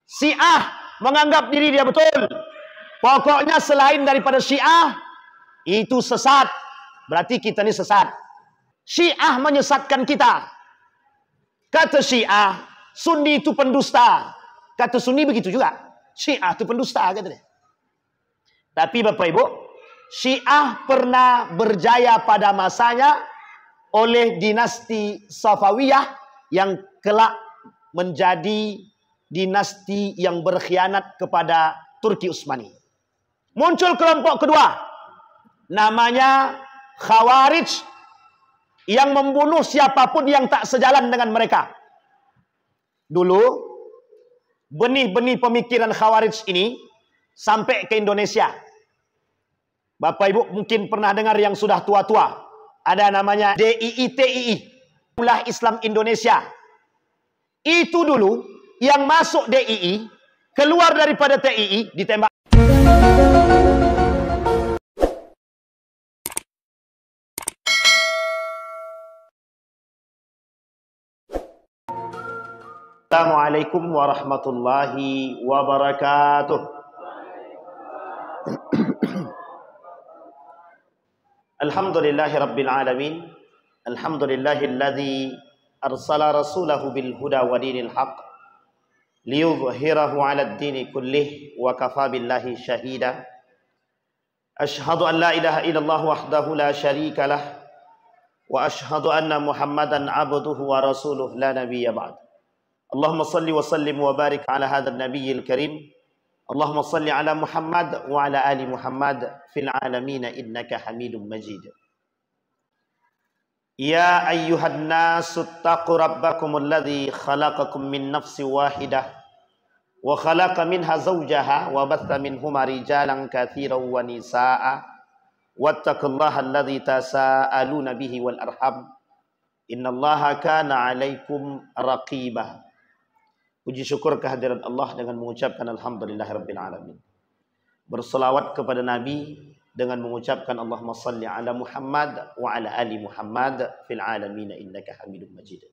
Syiah menganggap diri dia betul. Pokoknya selain daripada Syiah itu sesat. Berarti kita ini sesat. Syiah menyesatkan kita. Kata Syiah, Sunni itu pendusta. Kata Sunni begitu juga. Syiah itu pendusta katanya. Tapi Bapak Ibu, Syiah pernah berjaya pada masanya oleh dinasti Safawiyah yang kelak menjadi dinasti yang berkhianat kepada Turki Utsmani. Muncul kelompok kedua, namanya Khawarij, yang membunuh siapapun yang tak sejalan dengan mereka. Dulu, benih-benih pemikiran Khawarij ini sampai ke Indonesia. Bapak Ibu mungkin pernah dengar yang sudah tua-tua. Ada namanya DII-TII, Ulah Islam Indonesia. Itu dulu yang masuk DII, keluar daripada TII, ditembak. Assalamualaikum warahmatullahi wabarakatuh. Alhamdulillahi rabbil alamin. Alhamdulillahilladzi arsala rasulahu bil huda wa dinil haq liyudhhirahu 'ala ad-dini kullih wa kafa billahi shahida. Ashhadu an la ilaha illallah wahdahu la syarika lah wa ashhadu anna Muhammadan 'abduhu wa rasuluh la nabiyya ba'd. Allahumma salli wa sallim wa barik ala hadzal nabiyyil karim. Allahumma salli ala Muhammad wa ala ali Muhammad fil alamin innaka Hamidum Majid. Ya ayyuhan nasu taqu rabbakumul ladzi khalaqakum min nafsin wahidah wa khalaqa minha zawjaha wa batha minhuma rijalan katsiran wa nisaa'a wattaqullaha alladzi tasaaluna bihi wal arham innallaha kana 'alaikum raqiba. Puji syukur kehadiran Allah dengan mengucapkan alhamdulillahirabbil alamin. Berselawat kepada Nabi dengan mengucapkan Allahumma salli ala Muhammad wa ala ali Muhammad fil alamin innaka Hamidum Majid.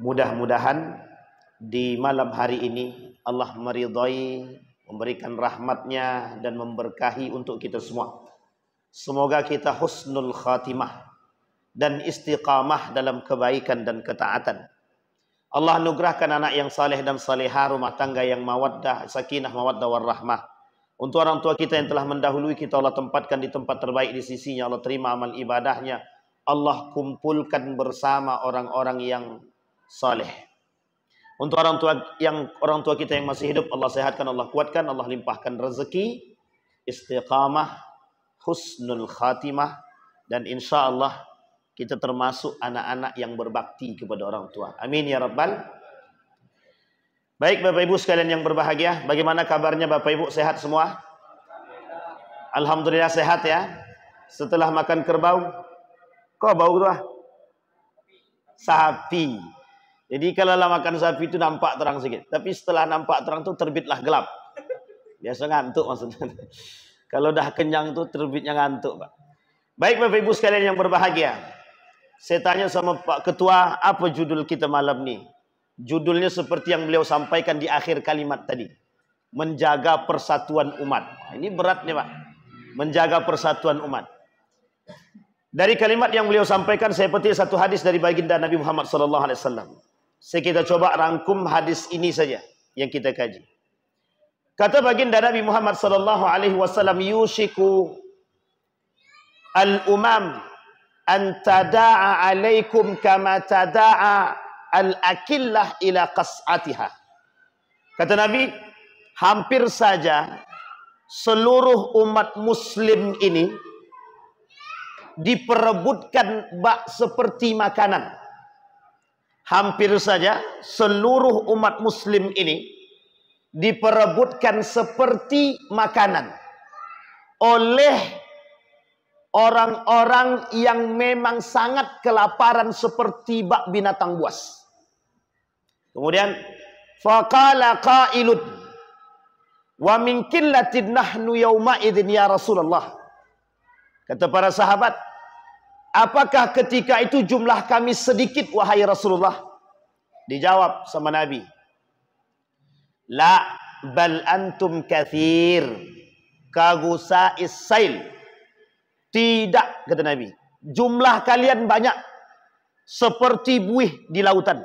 Mudah-mudahan di malam hari ini Allah meridhai, memberikan rahmatnya dan memberkahi untuk kita semua. Semoga kita husnul khatimah dan istiqamah dalam kebaikan dan ketaatan. Allah anugerahkan anak yang saleh dan salehah, rumah tangga yang mawaddah, sakinah, mawaddah warahmah. Untuk orang tua kita yang telah mendahului kita, Allah tempatkan di tempat terbaik di sisinya. Allah terima amal ibadahnya. Allah kumpulkan bersama orang-orang yang saleh. Untuk orang tua kita yang masih hidup, Allah sehatkan, Allah kuatkan, Allah limpahkan rezeki, istiqamah, husnul khatimah, dan insya Allah kita termasuk anak-anak yang berbakti kepada orang tua. Amin ya rabbal. Baik Bapak Ibu sekalian yang berbahagia, bagaimana kabarnya Bapak Ibu, sehat semua? Alhamdulillah sehat ya. Setelah makan kerbau, kok bau tuh? Sapi. Jadi kalau makan sapi itu nampak terang sedikit, tapi setelah nampak terang tuh terbitlah gelap. Biasa ngantuk maksudnya. Kalau dah kenyang tuh terbitnya ngantuk, Pak. Baik Bapak Ibu sekalian yang berbahagia, saya tanya sama Pak Ketua, apa judul kita malam ini? Judulnya seperti yang beliau sampaikan di akhir kalimat tadi. Menjaga persatuan umat. Ini berat nih Pak. Menjaga persatuan umat. Dari kalimat yang beliau sampaikan, saya petik satu hadis dari baginda Nabi Muhammad SAW. Kita coba rangkum hadis ini saja yang kita kaji. Kata baginda Nabi Muhammad SAW, yushiku al-umam an tada'a alaikum kama tada'a al-akillah ila qas'atiha. Kata Nabi, hampir saja seluruh umat muslim ini diperebutkan bak seperti makanan. Hampir saja seluruh umat muslim ini diperebutkan seperti makanan oleh orang-orang yang memang sangat kelaparan seperti bak binatang buas. Kemudian faqala qailun wa min qillatin nahnu yauma idzin ya Rasulullah. Kata para sahabat, apakah ketika itu jumlah kami sedikit wahai Rasulullah? Dijawab sama Nabi, La bal antum kathir kagusa'is sail. Tidak, kata Nabi. Jumlah kalian banyak seperti buih di lautan.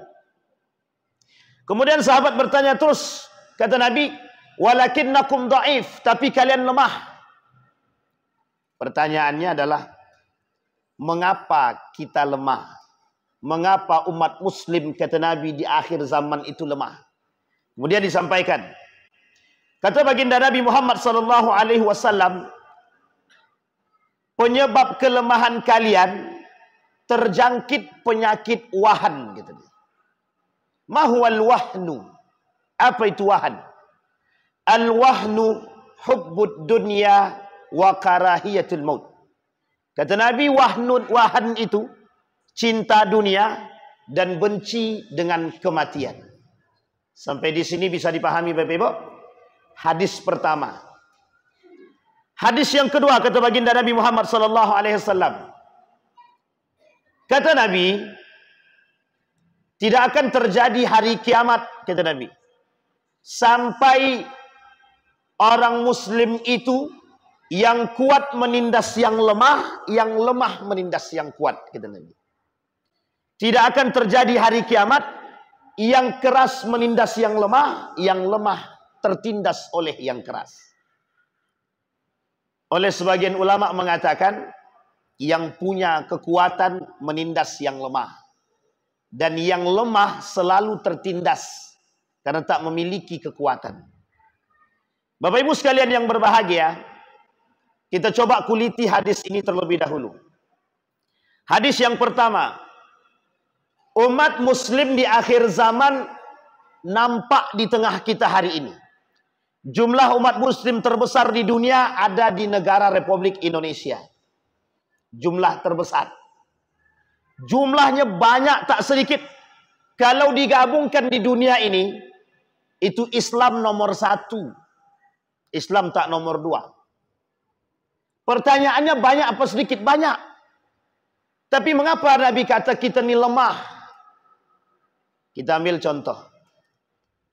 Kemudian sahabat bertanya terus, kata Nabi, walakinnakum dhaif, tapi kalian lemah. Pertanyaannya adalah, mengapa kita lemah? Mengapa umat muslim, kata Nabi, di akhir zaman itu lemah? Kemudian disampaikan, kata baginda Nabi Muhammad sallallahu alaihi wasallam, penyebab kelemahan kalian terjangkit penyakit wahan, gitu. Mahwal wahnu. Apa itu wahan? Al-wahnu hubbud dunya wa karahiyatul maut. Kata Nabi, wahan itu cinta dunia dan benci dengan kematian. Sampai di sini bisa dipahami Bapak Ibu? Hadis pertama. Hadis yang kedua, kata baginda Nabi Muhammad sallallahu alaihi wasallam. Kata Nabi, tidak akan terjadi hari kiamat, kata Nabi, sampai orang muslim itu yang kuat menindas yang lemah menindas yang kuat, kata Nabi. Tidak akan terjadi hari kiamat yang keras menindas yang lemah tertindas oleh yang keras. Oleh sebagian ulama mengatakan, yang punya kekuatan menindas yang lemah. Dan yang lemah selalu tertindas karena tak memiliki kekuatan. Bapak Ibu sekalian yang berbahagia, kita coba kuliti hadis ini terlebih dahulu. Hadis yang pertama, umat muslim di akhir zaman nampak di tengah kita hari ini. Jumlah umat muslim terbesar di dunia ada di negara Republik Indonesia. Jumlah terbesar. Jumlahnya banyak tak sedikit. Kalau digabungkan di dunia ini, itu Islam nomor 1. Islam tak nomor 2. Pertanyaannya banyak apa sedikit? Banyak. Tapi mengapa Nabi kata kita ini lemah? Kita ambil contoh.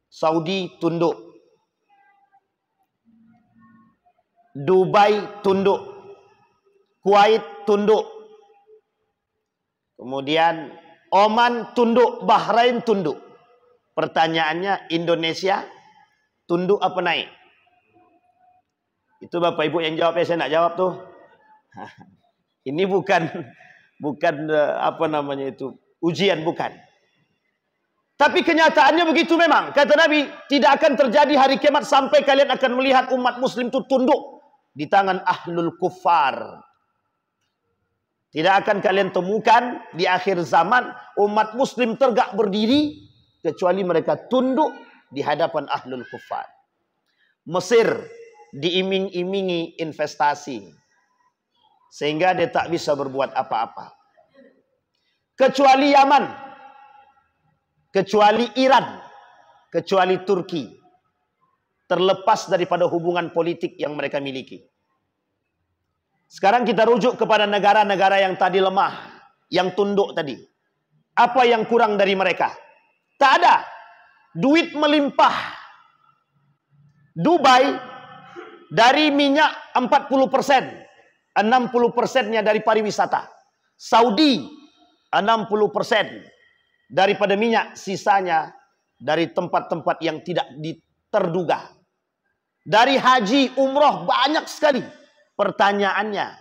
Saudi tunduk. Dubai tunduk. Kuwait tunduk. Kemudian Oman tunduk. Bahrain tunduk. Pertanyaannya, Indonesia tunduk apa naik? Itu Bapak Ibu yang jawab, ya saya nak jawab tuh. Ini bukan apa namanya itu, ujian, bukan. Tapi kenyataannya begitu memang. Kata Nabi, tidak akan terjadi hari kiamat sampai kalian akan melihat umat muslim itu tunduk di tangan ahlul kuffar. Tidak akan kalian temukan di akhir zaman umat muslim tegak berdiri kecuali mereka tunduk di hadapan ahlul kuffar. Mesir diiming-imingi investasi sehingga dia tak bisa berbuat apa-apa. Kecuali Yaman, kecuali Iran, kecuali Turki, terlepas daripada hubungan politik yang mereka miliki. Sekarang kita rujuk kepada negara-negara yang tadi lemah, yang tunduk tadi. Apa yang kurang dari mereka? Tak ada. Duit melimpah. Dubai dari minyak 40%, 60%-nya dari pariwisata. Saudi 60% daripada minyak, sisanya dari tempat-tempat yang tidak terduga. Dari haji, umroh banyak sekali. Pertanyaannya,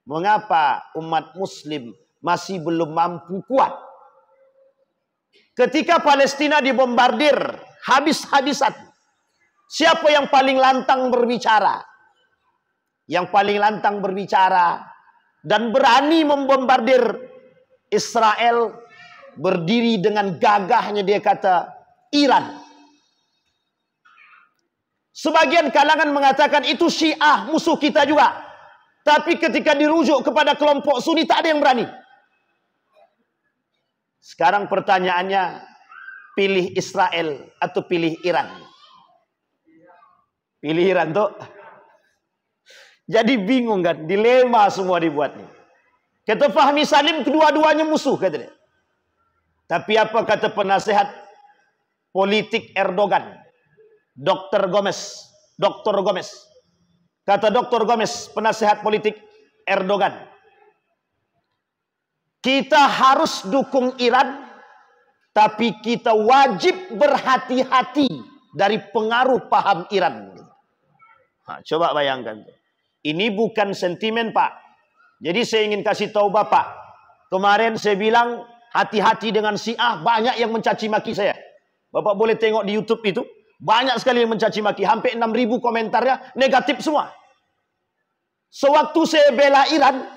mengapa umat muslim masih belum mampu kuat? Ketika Palestina dibombardir habis-habisan, siapa yang paling lantang berbicara? Yang paling lantang berbicara dan berani membombardir Israel, berdiri dengan gagahnya dia kata, Iran. Sebagian kalangan mengatakan itu Syiah, musuh kita juga. Tapi ketika dirujuk kepada kelompok Sunni, tak ada yang berani. Sekarang pertanyaannya, pilih Israel atau pilih Iran? Pilih Iran tuh. Jadi bingung kan, dilema semua dibuatnya. Kata Fahmi Salim, kedua-duanya musuh, kata dia. Tapi apa kata penasehat politik Erdogan? Dr. Gomez. Dr. Gomez. Kata Dr. Gomez, penasehat politik Erdogan. Kita harus dukung Iran, tapi kita wajib berhati-hati dari pengaruh paham Iran. Nah, coba bayangkan. Ini bukan sentimen, Pak. Jadi saya ingin kasih tahu Bapak. Kemarin saya bilang, hati-hati dengan Syiah, banyak yang mencaci maki saya. Bapak boleh tengok di YouTube itu. Banyak sekali yang mencaci maki. Hampir 6.000 komentarnya negatif semua. Sewaktu saya bela Iran,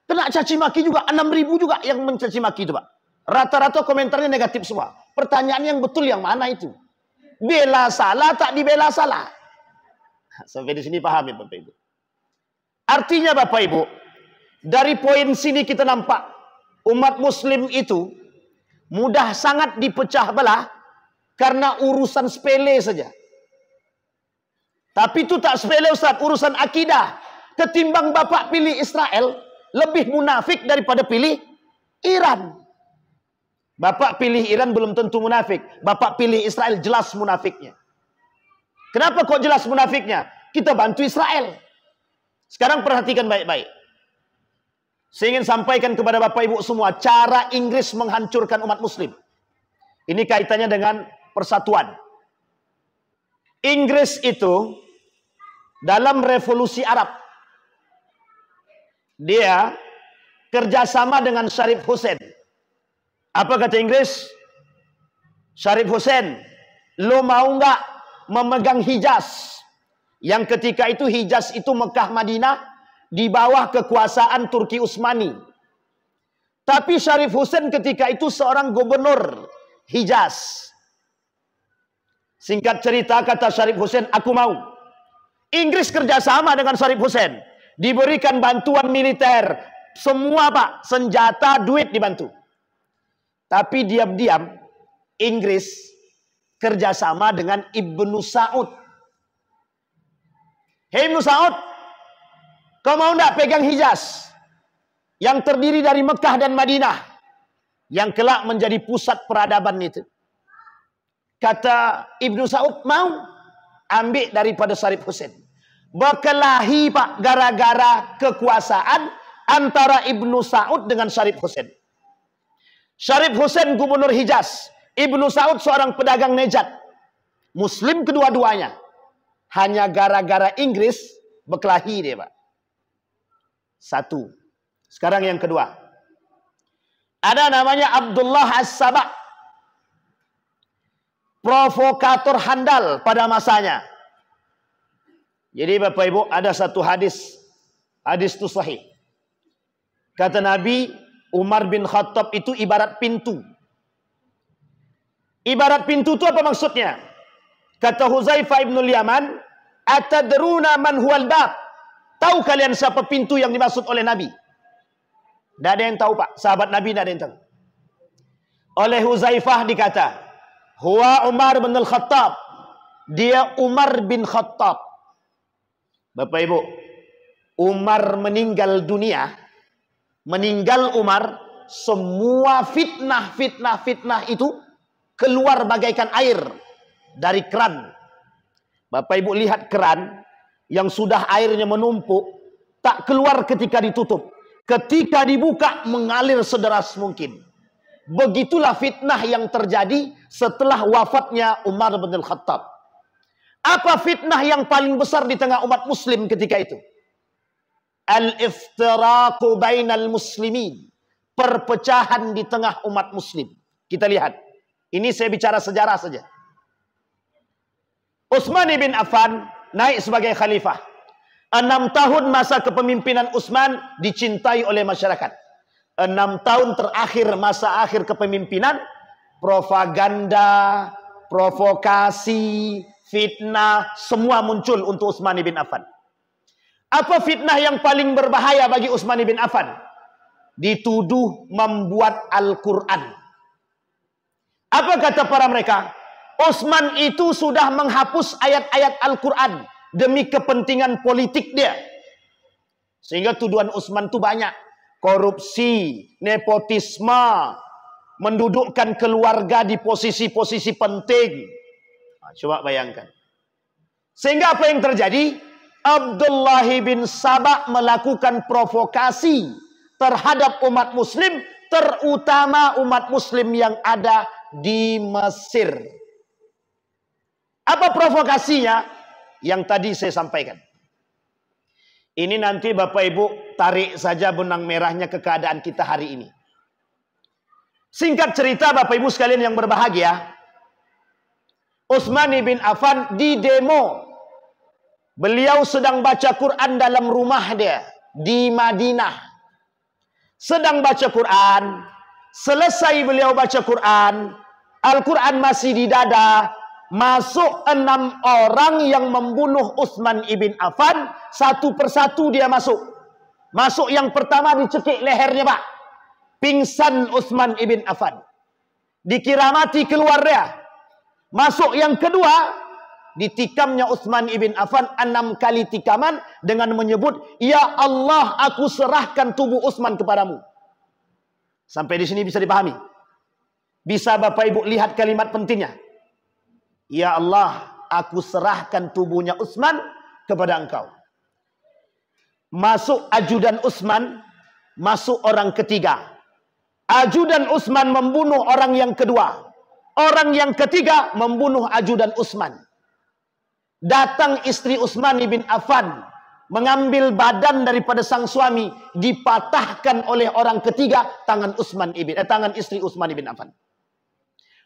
kena caci maki juga. 6.000 juga yang mencaci maki itu, Pak. Rata-rata komentarnya negatif semua. Pertanyaan yang betul yang mana itu? Bela salah, tak dibela salah. Sampai di sini paham ya Bapak Ibu. Artinya Bapak Ibu, dari poin sini kita nampak umat muslim itu mudah sangat dipecah belah karena urusan sepele saja. Tapi itu tak sepele Ustaz, urusan akidah. Ketimbang Bapak pilih Israel, lebih munafik daripada pilih Iran. Bapak pilih Iran belum tentu munafik. Bapak pilih Israel jelas munafiknya. Kenapa kok jelas munafiknya? Kita bantu Israel. Sekarang perhatikan baik-baik. Saya ingin sampaikan kepada Bapak Ibu semua cara Inggris menghancurkan umat muslim. Ini kaitannya dengan persatuan. Inggris itu dalam revolusi Arab, dia kerjasama dengan Sharif Hussein. Apa kata Inggris? Sharif Hussein, lo mau nggak memegang Hijaz? Yang ketika itu Hijaz itu Mekah Madinah di bawah kekuasaan Turki Utsmani. Tapi Sharif Hussein ketika itu seorang gubernur Hijaz. Singkat cerita kata Sharif Hussein, aku mau. Inggris kerjasama dengan Sharif Hussein. Diberikan bantuan militer. Semua Pak, senjata, duit dibantu. Tapi diam-diam Inggris kerjasama dengan Ibnu Saud. Hei Ibnu Saud, kau mau tidak pegang Hijaz yang terdiri dari Mekah dan Madinah, yang kelak menjadi pusat peradaban itu? Kata Ibnu Saud, mau. Ambil daripada Sharif Hussein. Berkelahi Pak, gara-gara kekuasaan antara Ibnu Saud dengan Sharif Hussein. Sharif Hussein gubernur Hijaz, Ibnu Saud seorang pedagang Nejat. Muslim kedua-duanya. Hanya gara-gara Inggris berkelahi dia, Pak. Satu. Sekarang yang kedua. Ada namanya Abdullah As-Sabah. Provokator handal pada masanya. Jadi Bapak Ibu, ada satu hadis. Hadis itu sahih. Kata Nabi, Umar bin Khattab itu ibarat pintu. Ibarat pintu itu apa maksudnya? Kata Huzaifah ibn Yaman, atadruna man huwal bab? Tahu kalian siapa pintu yang dimaksud oleh Nabi? Tidak ada yang tahu Pak. Sahabat Nabi tidak ada yang tahu. Oleh Huzaifah dikata, huwa Umar bin Khattab. Dia Umar bin Khattab. Bapak Ibu, Umar meninggal dunia. Meninggal Umar, semua fitnah itu keluar bagaikan air dari keran. Bapak Ibu lihat keran yang sudah airnya menumpuk, tak keluar ketika ditutup. Ketika dibuka mengalir sederas mungkin. Begitulah fitnah yang terjadi setelah wafatnya Umar bin Khattab. Apa fitnah yang paling besar di tengah umat muslim ketika itu? Al-iftiraqu bainal muslimin. Perpecahan di tengah umat muslim. Kita lihat. Ini saya bicara sejarah saja. Utsman bin Affan naik sebagai khalifah. 6 tahun masa kepemimpinan Utsman dicintai oleh masyarakat. 6 tahun terakhir masa akhir kepemimpinan, propaganda, provokasi, fitnah, semua muncul untuk Utsman bin Affan. Apa fitnah yang paling berbahaya bagi Utsman bin Affan? Dituduh membuat Al-Quran. Apa kata para mereka? Utsman itu sudah menghapus ayat-ayat Al-Quran demi kepentingan politik dia. Sehingga tuduhan Utsman itu banyak. Korupsi, nepotisme, mendudukkan keluarga di posisi-posisi penting. Coba bayangkan. Sehingga apa yang terjadi? Abdullah bin Sabah melakukan provokasi terhadap umat muslim, terutama umat muslim yang ada di Mesir. Apa provokasinya? Yang tadi saya sampaikan. Ini nanti Bapak Ibu tarik saja benang merahnya ke keadaan kita hari ini. Singkat cerita Bapak Ibu sekalian yang berbahagia, Utsman bin Affan di demo. Beliau sedang baca Quran dalam rumah dia di Madinah. Sedang baca Quran, selesai beliau baca Quran, Al-Quran masih di dada. Masuk 6 orang yang membunuh Utsman ibn Affan. Satu persatu dia masuk. Masuk yang pertama dicekik lehernya, Pak. Pingsan Utsman ibn Affan. Dikira mati, keluar dia. Masuk yang kedua, ditikamnya Utsman ibn Affan 6 kali tikaman dengan menyebut, "Ya Allah, aku serahkan tubuh Utsman kepadamu." Sampai di sini bisa dipahami? Bisa Bapak Ibu lihat kalimat pentingnya? Ya Allah, aku serahkan tubuhnya Utsman kepada engkau. Masuk ajudan Utsman, masuk orang ketiga. Ajudan Utsman membunuh orang yang kedua. Orang yang ketiga membunuh ajudan Utsman. Datang istri Utsman bin Affan, mengambil badan daripada sang suami, dipatahkan oleh orang ketiga tangan istri Utsman bin Affan.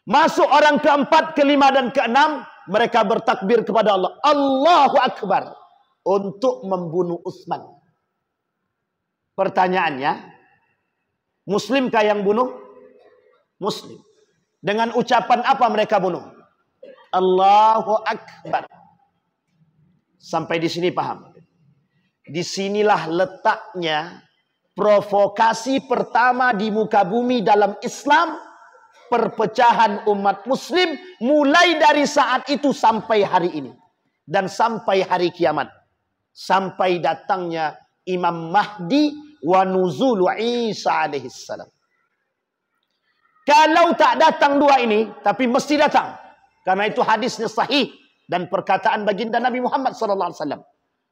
Masuk orang keempat, kelima, dan keenam. Mereka bertakbir kepada Allah. Allahu Akbar. Untuk membunuh Utsman. Pertanyaannya, Muslimkah yang bunuh? Muslim. Dengan ucapan apa mereka bunuh? Allahu Akbar. Sampai di sini paham? Disinilah letaknya provokasi pertama di muka bumi dalam Islam. Perpecahan umat muslim mulai dari saat itu sampai hari ini. Dan sampai hari kiamat. Sampai datangnya Imam Mahdi wa nuzulu Isa alaihissalam. Kalau tak datang dua ini, tapi mesti datang. Karena itu hadisnya sahih. Dan perkataan baginda Nabi Muhammad SAW.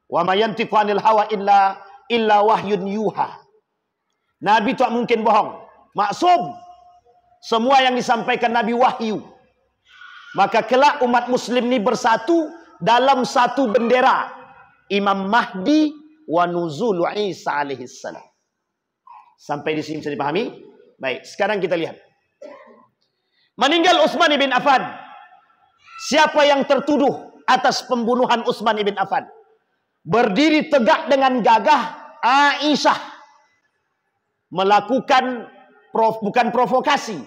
Wa ma yantiqu anil hawa illa wahyun yuha. Nabi tak mungkin bohong. Maksum. Semua yang disampaikan Nabi wahyu. Maka kelak umat muslim ini bersatu dalam satu bendera. Imam Mahdi wa nuzulu Isa alaihissalam. Sampai di sini bisa dipahami? Baik, sekarang kita lihat. Meninggal Utsman bin Affan. Siapa yang tertuduh atas pembunuhan Utsman bin Affan? Berdiri tegak dengan gagah Aisyah. Melakukan bukan provokasi.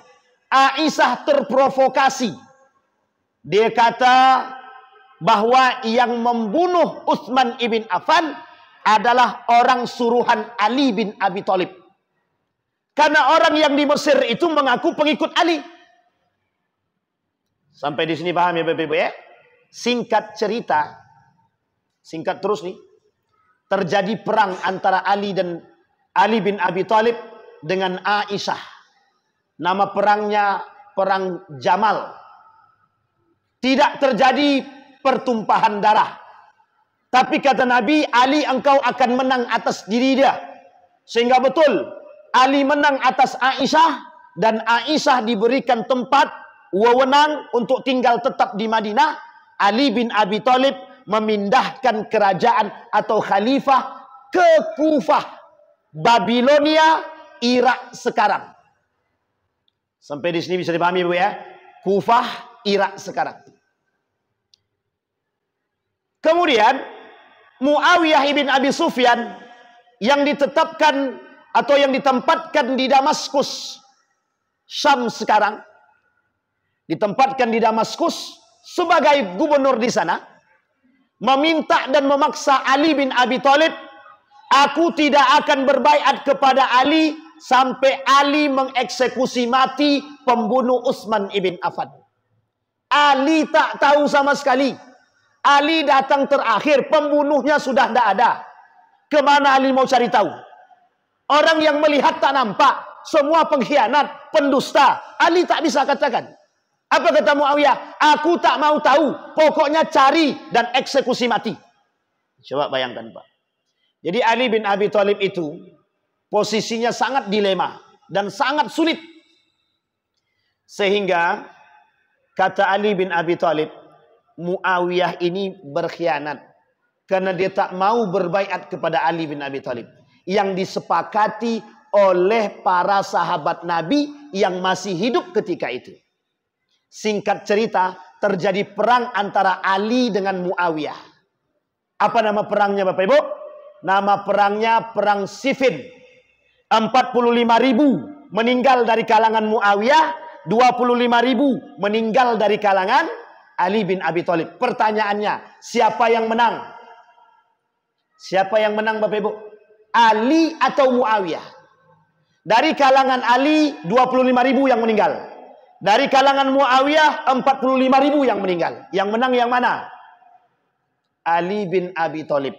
Aisyah terprovokasi. Dia kata bahwa yang membunuh Utsman ibn Affan adalah orang suruhan Ali bin Abi Thalib. Karena orang yang di Mesir itu mengaku pengikut Ali. Sampai di sini paham ya Bapak Ibu ya? Singkat cerita, singkat terus nih. Terjadi perang antara Ali bin Abi Thalib dengan Aisyah. Nama perangnya perang Jamal. Tidak terjadi pertumpahan darah. Tapi kata Nabi, Ali engkau akan menang atas diri dia. Sehingga betul, Ali menang atas Aisyah. Dan Aisyah diberikan tempat, wewenang untuk tinggal tetap di Madinah. Ali bin Abi Thalib memindahkan kerajaan atau khalifah ke Kufah, Babilonia, Irak sekarang. Sampai di sini bisa dipahami Bu ya? Kufah, Irak sekarang. Kemudian Muawiyah ibn Abi Sufyan yang ditetapkan atau yang ditempatkan di Damaskus, Syam sekarang, ditempatkan di Damaskus sebagai gubernur di sana, meminta dan memaksa Ali bin Abi Thalib, aku tidak akan berbaiat kepada Ali sampai Ali mengeksekusi mati pembunuh Utsman ibn Affan. Ali tak tahu sama sekali. Ali datang terakhir, pembunuhnya sudah tidak ada. Kemana Ali mau cari tahu? Orang yang melihat tak nampak, semua pengkhianat, pendusta. Ali tak bisa katakan. Apa kata Muawiyah? Aku tak mau tahu. Pokoknya cari dan eksekusi mati. Coba bayangkan, Pak. Jadi Ali bin Abi Thalib itu posisinya sangat dilema dan sangat sulit. Sehingga kata Ali bin Abi Thalib, Muawiyah ini berkhianat karena dia tak mau berbaiat kepada Ali bin Abi Thalib yang disepakati oleh para sahabat Nabi yang masih hidup ketika itu. Singkat cerita, terjadi perang antara Ali dengan Muawiyah. Apa nama perangnya, Bapak Ibu? Nama perangnya Perang Siffin. 45.000 meninggal dari kalangan Muawiyah, 25.000 meninggal dari kalangan Ali bin Abi Thalib. Pertanyaannya, siapa yang menang? Siapa yang menang, Bapak Ibu? Ali atau Muawiyah? Dari kalangan Ali, 25.000 yang meninggal. Dari kalangan Muawiyah, 45.000 yang meninggal. Yang menang yang mana? Ali bin Abi Thalib.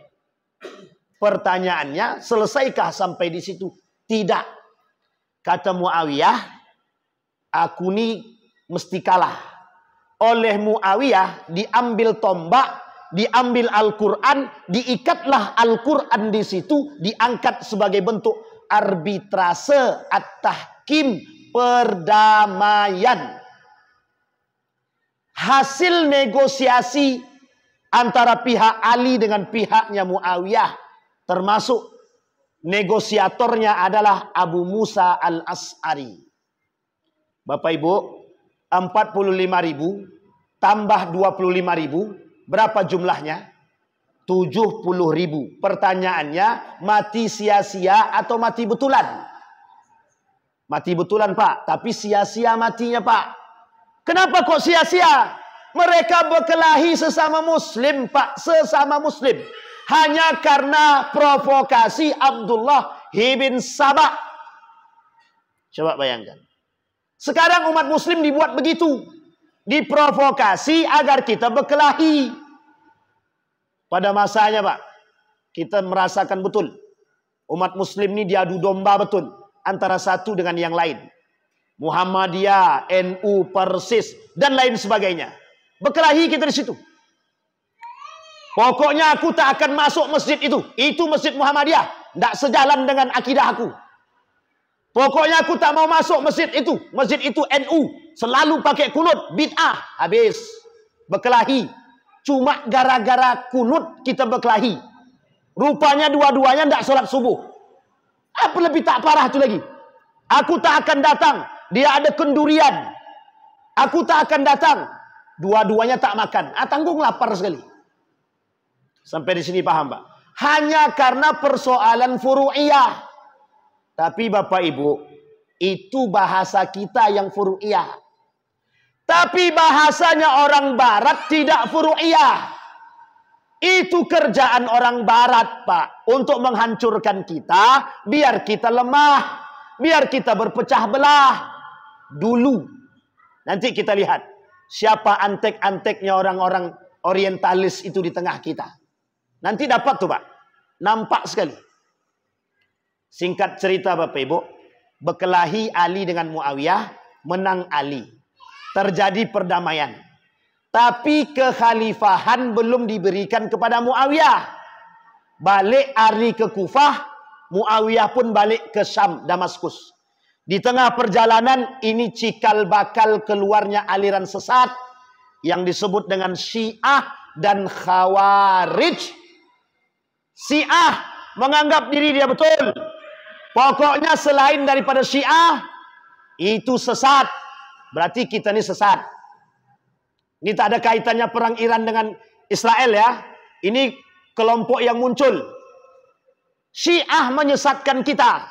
Pertanyaannya, selesaikah sampai di situ? Tidak. Kata Muawiyah, aku ini mesti kalah. Oleh Muawiyah diambil tombak, diambil Al-Quran, diikatlah Al-Quran di situ, diangkat sebagai bentuk arbitrase at-tahkim, perdamaian. Hasil negosiasi antara pihak Ali dengan pihaknya Muawiyah, termasuk negosiatornya adalah Abu Musa al-As'ari. Bapak Ibu, 45.000 tambah 25.000, berapa jumlahnya? 70.000. Pertanyaannya, mati sia-sia atau mati betulan? Mati betulan, Pak. Tapi sia-sia matinya, Pak. Kenapa kok sia-sia? Mereka berkelahi sesama muslim, Pak. Sesama muslim. Hanya karena provokasi Abdullah bin Sabah. Coba bayangkan. Sekarang umat muslim dibuat begitu. Diprovokasi agar kita berkelahi. Pada masanya, Pak, kita merasakan betul. Umat muslim ini diadu domba betul. Antara satu dengan yang lain. Muhammadiyah, NU, Persis, dan lain sebagainya. Berkelahi kita di situ. Pokoknya aku tak akan masuk masjid itu. Itu masjid Muhammadiyah. Tak sejalan dengan akidah aku. Pokoknya aku tak mau masuk masjid itu. Masjid itu NU. Selalu pakai kunut. Bid'ah. Habis. Berkelahi. Cuma gara-gara kunut kita berkelahi. Rupanya dua-duanya tak salat subuh. Apa lebih tak parah itu lagi? Aku tak akan datang. Dia ada kendurian. Aku tak akan datang. Dua-duanya tak makan. Tanggung lapar sekali. Sampai di sini paham, Pak? Hanya karena persoalan furu'iyah. Tapi Bapak Ibu, itu bahasa kita yang furu'iyah. Tapi bahasanya orang barat tidak furu'iyah. Itu kerjaan orang barat, Pak. Untuk menghancurkan kita, biar kita lemah. Biar kita berpecah belah. Dulu. Nanti kita lihat. Siapa antek-anteknya orang-orang orientalis itu di tengah kita. Nanti dapat tuh, Pak. Nampak sekali. Singkat cerita, Bapak Ibu. Berkelahi Ali dengan Muawiyah. Menang Ali. Terjadi perdamaian. Tapi kekhalifahan belum diberikan kepada Muawiyah. Balik Ali ke Kufah. Muawiyah pun balik ke Syam, Damaskus. Di tengah perjalanan, ini cikal bakal keluarnya aliran sesat. Yang disebut dengan Syiah dan Khawarij. Syiah menganggap diri dia betul. Pokoknya selain daripada Syiah, itu sesat. Berarti kita ini sesat. Ini tak ada kaitannya perang Iran dengan Israel ya. Ini kelompok yang muncul. Syiah menyesatkan kita.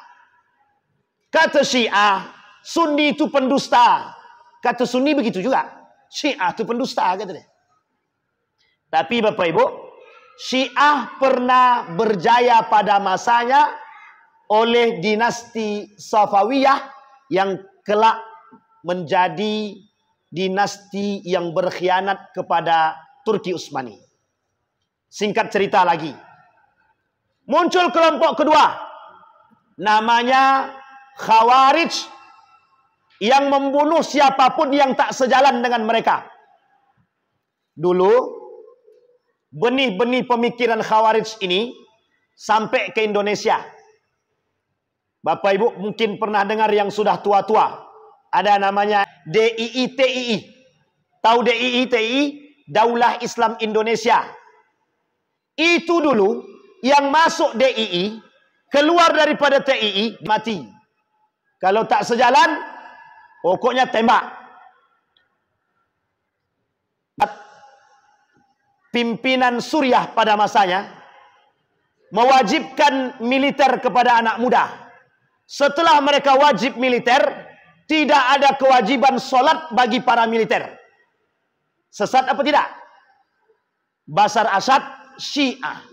Kata Syiah, Sunni itu pendusta. Kata Sunni begitu juga. Syiah itu pendusta, kata dia. Tapi Bapak Ibu, Syiah pernah berjaya pada masanya oleh dinasti Safawiyah yang kelak menjadi dinasti yang berkhianat kepada Turki Utsmani. Singkat cerita lagi. Muncul kelompok kedua. Namanya Khawarij. yang membunuh siapapun yang tak sejalan dengan mereka. Dulu, benih-benih pemikiran Khawarij ini sampai ke Indonesia. Bapak Ibu mungkin pernah dengar yang sudah tua-tua. Ada namanya DII-TII. Tahu DII-TII? Daulah Islam Indonesia. Itu dulu yang masuk DII, keluar daripada TII, mati. Kalau tak sejalan, pokoknya tembak. Pimpinan Suriah pada masanya mewajibkan militer kepada anak muda. Setelah mereka wajib militer, tidak ada kewajiban solat bagi para militer. Sesat apa tidak? Bashar Assad Syiah.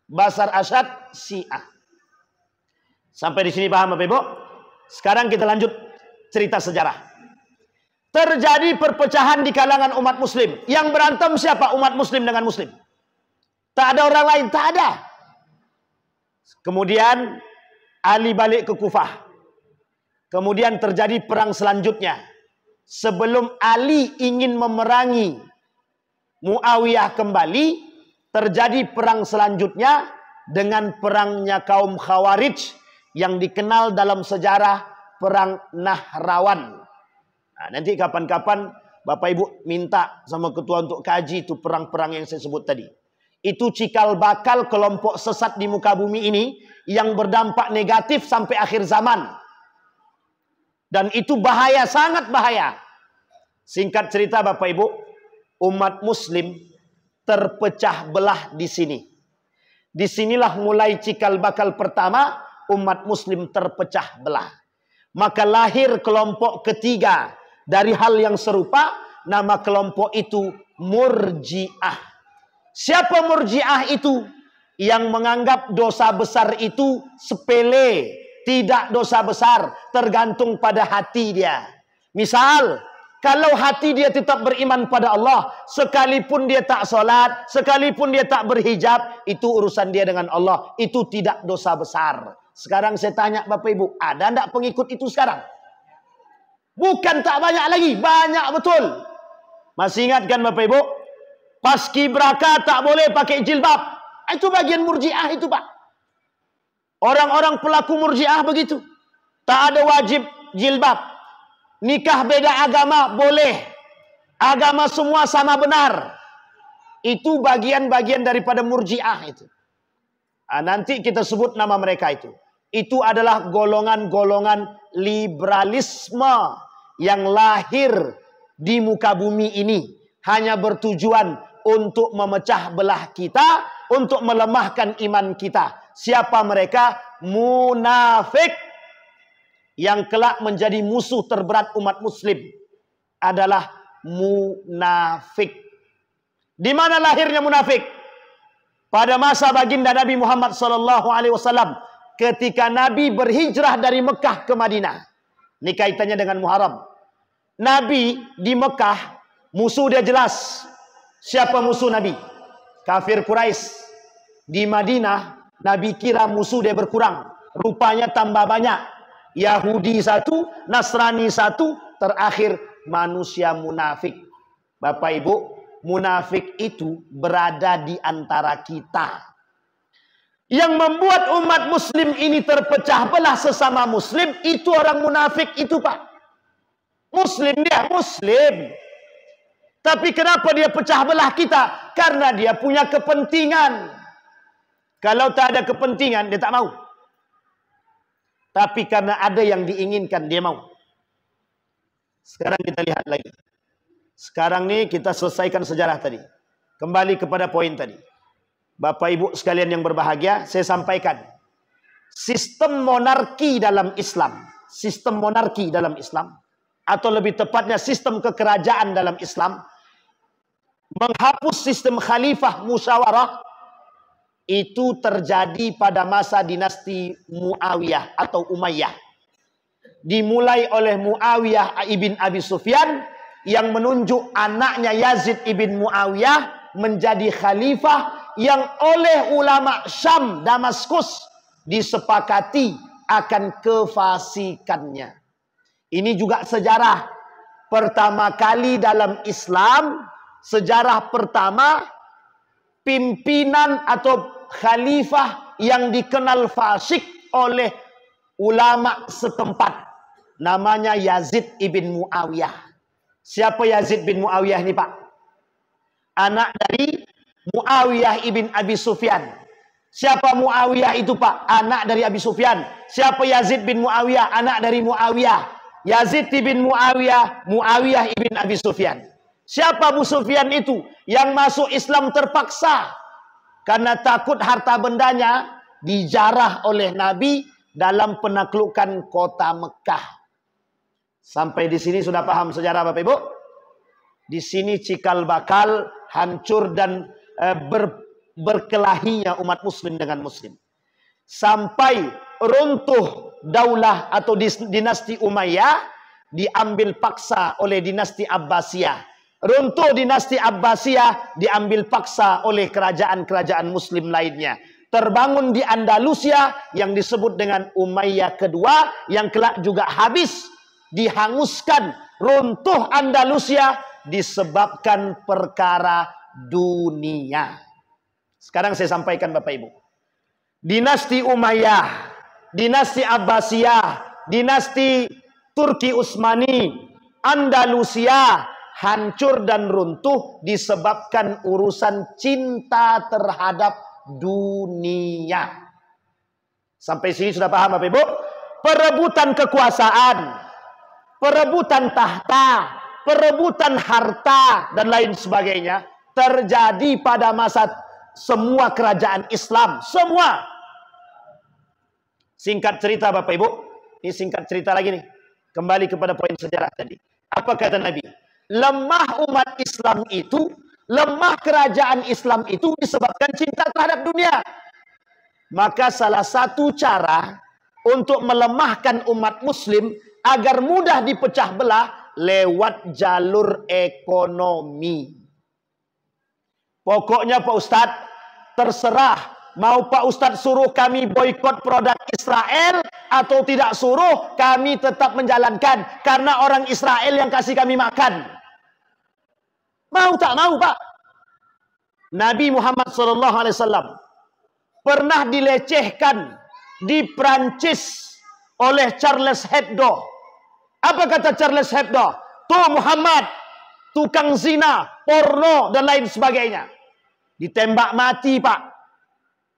Bashar Assad Syiah. Sampai di sini paham Bapak Ibu? Sekarang kita lanjut cerita sejarah. Terjadi perpecahan di kalangan umat muslim. Yang berantem siapa? Umat muslim dengan muslim. Tak ada orang lain, tak ada. Kemudian Ali balik ke Kufah. Kemudian terjadi perang selanjutnya. Sebelum Ali ingin memerangi Muawiyah kembali, terjadi perang selanjutnya dengan perangnya kaum Khawarij yang dikenal dalam sejarah perang Nahrawan. Nah, nanti kapan-kapan Bapak Ibu minta sama ketua untuk kaji itu perang-perang yang saya sebut tadi. Itu cikal bakal kelompok sesat di muka bumi ini yang berdampak negatif sampai akhir zaman. Dan itu bahaya, sangat bahaya. Singkat cerita Bapak Ibu, umat muslim terpecah belah di sini. Disinilah mulai cikal bakal pertama umat muslim terpecah belah. Maka lahir kelompok ketiga dari hal yang serupa, nama kelompok itu Murji'ah. Siapa Murji'ah itu? Yang menganggap dosa besar itu sepele, tidak dosa besar, tergantung pada hati dia. Misal, kalau hati dia tetap beriman pada Allah, sekalipun dia tak solat, sekalipun dia tak berhijab, itu urusan dia dengan Allah, itu tidak dosa besar. Sekarang saya tanya Bapak Ibu, ada enggak pengikut itu sekarang? Bukan tak banyak lagi, banyak betul. Masih ingat kan Bapak Ibu? Paskibraka tak boleh pakai jilbab. Itu bagian Murji'ah itu Pak. Orang-orang pelaku Murji'ah begitu. Tak ada wajib jilbab. Nikah beda agama boleh. Agama semua sama benar. Itu bagian-bagian daripada Murji'ah itu. Nah, nanti kita sebut nama mereka itu. Itu adalah golongan-golongan liberalisme yang lahir di muka bumi ini. Hanya bertujuan untuk memecah belah kita, untuk melemahkan iman kita. Siapa mereka? Munafik. Yang kelak menjadi musuh terberat umat muslim adalah munafik. Di mana lahirnya munafik? Pada masa baginda Nabi Muhammad SAW, ketika Nabi berhijrah dari Mekah ke Madinah. Ini kaitannya dengan Muharram. Nabi di Mekah, musuh dia jelas. Siapa musuh Nabi? Kafir Quraisy. Di Madinah, Nabi kira musuh dia berkurang. Rupanya tambah banyak. Yahudi satu, Nasrani satu, terakhir manusia munafik. Bapak Ibu, munafik itu berada di antara kita. Yang membuat umat muslim ini terpecah belah sesama muslim, itu orang munafik itu Pak. Muslim dia, muslim. Tapi kenapa dia pecah belah kita? Karena dia punya kepentingan. Kalau tak ada kepentingan, dia tak mau. Tapi karena ada yang diinginkan, dia mau. Sekarang kita lihat lagi. Sekarang nih kita selesaikan sejarah tadi. Kembali kepada poin tadi. Bapak Ibu sekalian yang berbahagia, saya sampaikan. Sistem monarki dalam Islam. Sistem monarki dalam Islam. Atau lebih tepatnya sistem kekerajaan dalam Islam. Menghapus sistem khalifah musyawarah. Itu terjadi pada masa dinasti Muawiyah atau Umayyah. Dimulai oleh Muawiyah ibn Abi Sufyan yang menunjuk anaknya Yazid ibn Muawiyah menjadi khalifah yang oleh ulama Syam Damaskus disepakati akan kefasikannya. Ini juga sejarah pertama kali dalam Islam, sejarah pertama pimpinan atau khalifah yang dikenal fasik oleh ulama setempat. Namanya Yazid ibn Muawiyah. Siapa Yazid bin Muawiyah ini, Pak? Anak dari Muawiyah ibn Abi Sufyan. Siapa Muawiyah itu, Pak? Anak dari Abi Sufyan. Siapa Yazid bin Muawiyah? Anak dari Muawiyah. Yazid bin Muawiyah, Muawiyah ibn Abi Sufyan. Siapa Abu Sufyan itu? Yang masuk Islam terpaksa karena takut harta bendanya dijarah oleh Nabi dalam penaklukan kota Mekah. Sampai di sini sudah paham sejarah, Bapak Ibu? Di sini cikal bakal hancur dan berkelahinya umat muslim dengan muslim. Sampai runtuh daulah atau dinasti Umayyah diambil paksa oleh dinasti Abbasiyah. Runtuh dinasti Abbasiyah diambil paksa oleh kerajaan-kerajaan muslim lainnya. Terbangun di Andalusia yang disebut dengan Umayyah kedua, yang kelak juga habis, dihanguskan. Runtuh Andalusia disebabkan perkara dunia. Sekarang saya sampaikan Bapak Ibu. Dinasti Umayyah, dinasti Abbasiyah, dinasti Turki Utsmani, Andalusia hancur dan runtuh disebabkan urusan cinta terhadap dunia. Sampai sini sudah paham Bapak Ibu? Perebutan kekuasaan, perebutan tahta, perebutan harta dan lain sebagainya terjadi pada masa semua kerajaan Islam, semua. Singkat cerita Bapak Ibu, ini singkat cerita lagi nih. Kembali kepada poin sejarah tadi. Apa kata Nabi? Lemah umat Islam itu, lemah kerajaan Islam itu disebabkan cinta terhadap dunia. Maka salah satu cara untuk melemahkan umat muslim agar mudah dipecah belah lewat jalur ekonomi. Pokoknya Pak Ustadz, terserah. Mau Pak Ustadz suruh kami boikot produk Israel atau tidak suruh, kami tetap menjalankan. Karena orang Israel yang kasih kami makan. Mau tak mau Pak? Nabi Muhammad SAW pernah dilecehkan di Prancis oleh Charles Hebdo. Apa kata Charles Hebdo? Tuh Muhammad, tukang zina, porno, dan lain sebagainya. Ditembak mati Pak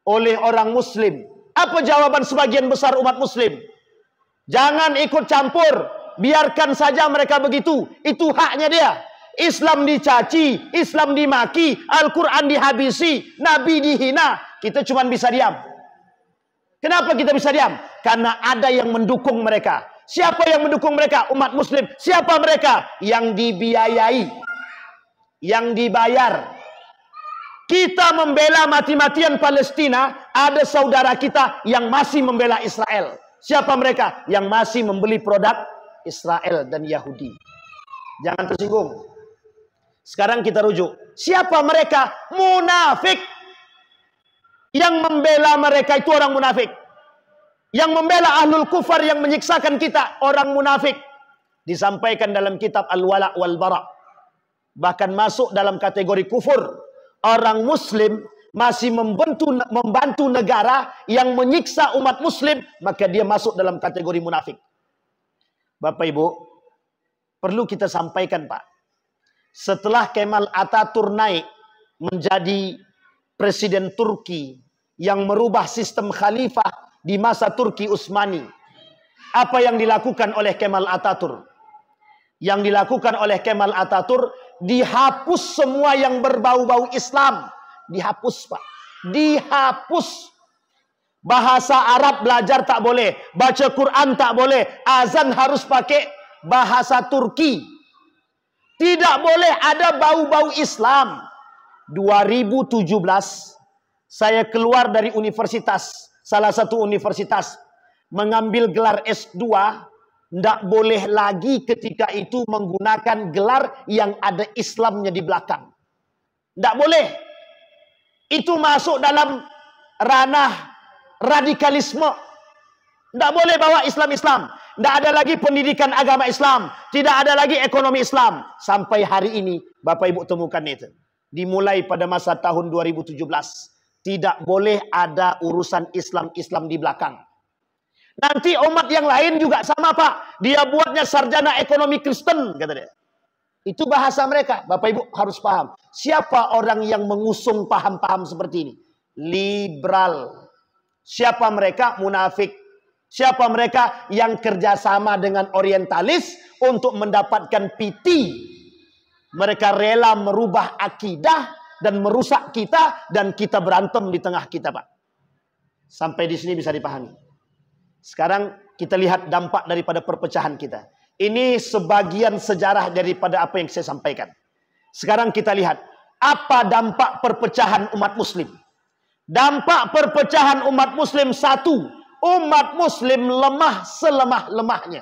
oleh orang muslim. Apa jawaban sebagian besar umat muslim? Jangan ikut campur, biarkan saja mereka begitu. Itu haknya dia. Islam dicaci, Islam dimaki, Al-Quran dihabisi, Nabi dihina. Kita cuma bisa diam. Kenapa kita bisa diam? Karena ada yang mendukung mereka. Siapa yang mendukung mereka? Umat muslim. Siapa mereka? Yang dibiayai, yang dibayar. Kita membela mati-matian Palestina, ada saudara kita yang masih membela Israel. Siapa mereka? Yang masih membeli produk Israel dan Yahudi. Jangan tersinggung. Sekarang kita rujuk. Siapa mereka? Munafik. Yang membela mereka itu orang munafik. Yang membela ahlul kufar yang menyiksakan kita, orang munafik. Disampaikan dalam kitab Al-Wala' wal Bara'. Bahkan masuk dalam kategori kufur. Orang muslim masih membantu negara yang menyiksa umat muslim, maka dia masuk dalam kategori munafik. Bapak Ibu, perlu kita sampaikan Pak. Setelah Kemal Atatürk naik menjadi presiden Turki yang merubah sistem khalifah di masa Turki Utsmani, apa yang dilakukan oleh Kemal Atatürk? Yang dilakukan oleh Kemal Atatürk, dihapus semua yang berbau-bau Islam. Dihapus Pak. Dihapus. Bahasa Arab belajar tak boleh. Baca Quran tak boleh. Azan harus pakai bahasa Turki. Tidak boleh ada bau-bau Islam. 2017 saya keluar dari universitas, salah satu universitas, mengambil gelar S2. Tidak boleh lagi ketika itu menggunakan gelar yang ada Islamnya di belakang. Tidak boleh. Itu masuk dalam ranah radikalisme. Tidak boleh bawa Islam-Islam. Tidak ada lagi pendidikan agama Islam. Tidak ada lagi ekonomi Islam. Sampai hari ini, Bapak Ibu temukan itu. Dimulai pada masa tahun 2017. Tidak boleh ada urusan Islam-Islam di belakang. Nanti umat yang lain juga sama, Pak. Dia buatnya sarjana ekonomi Kristen, kata dia. Itu bahasa mereka. Bapak Ibu harus paham. Siapa orang yang mengusung paham-paham seperti ini? Liberal. Siapa mereka? Munafik. Siapa mereka yang kerjasama dengan orientalis untuk mendapatkan PT? Mereka rela merubah akidah dan merusak kita, dan kita berantem di tengah kita, Pak. Sampai di sini bisa dipahami. Sekarang kita lihat dampak daripada perpecahan kita. Ini sebagian sejarah daripada apa yang saya sampaikan. Sekarang kita lihat apa dampak perpecahan umat muslim. Dampak perpecahan umat muslim satu. Umat muslim lemah selemah-lemahnya.